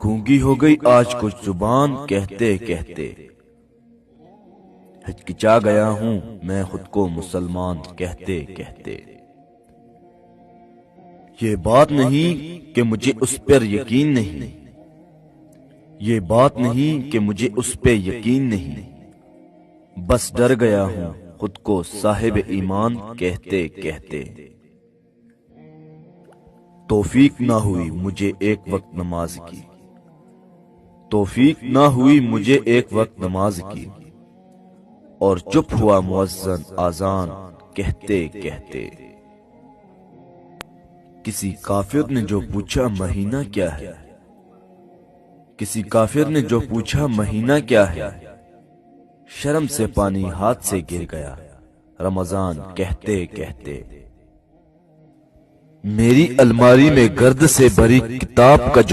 گونگی ہو گئی آج کچھ زبان کہتے کہتے، ہچکچا گیا ہوں میں خود کو مسلمان کہتے کہتے۔ یہ بات نہیں کہ مجھے اس پر یقین نہیں، یہ بات نہیں کہ مجھے اس پہ یقین نہیں، بس ڈر گیا ہوں خود کو صاحب ایمان کہتے کہتے۔ توفیق نہ ہوئی مجھے ایک وقت نماز کی، توفیق نہ ہوئی مجھے ایک وقت نماز کی، اور چپ ہوا مؤذن اذان کہتے کہتے۔ کسی کافر نے جو پوچھا مہینہ کیا ہے، کسی کافر نے جو پوچھا مہینہ کیا ہے، شرم سے پانی ہاتھ سے گر گیا رمضان کہتے کہتے۔ میری الماری میں گرد سے بھری کتاب کا جو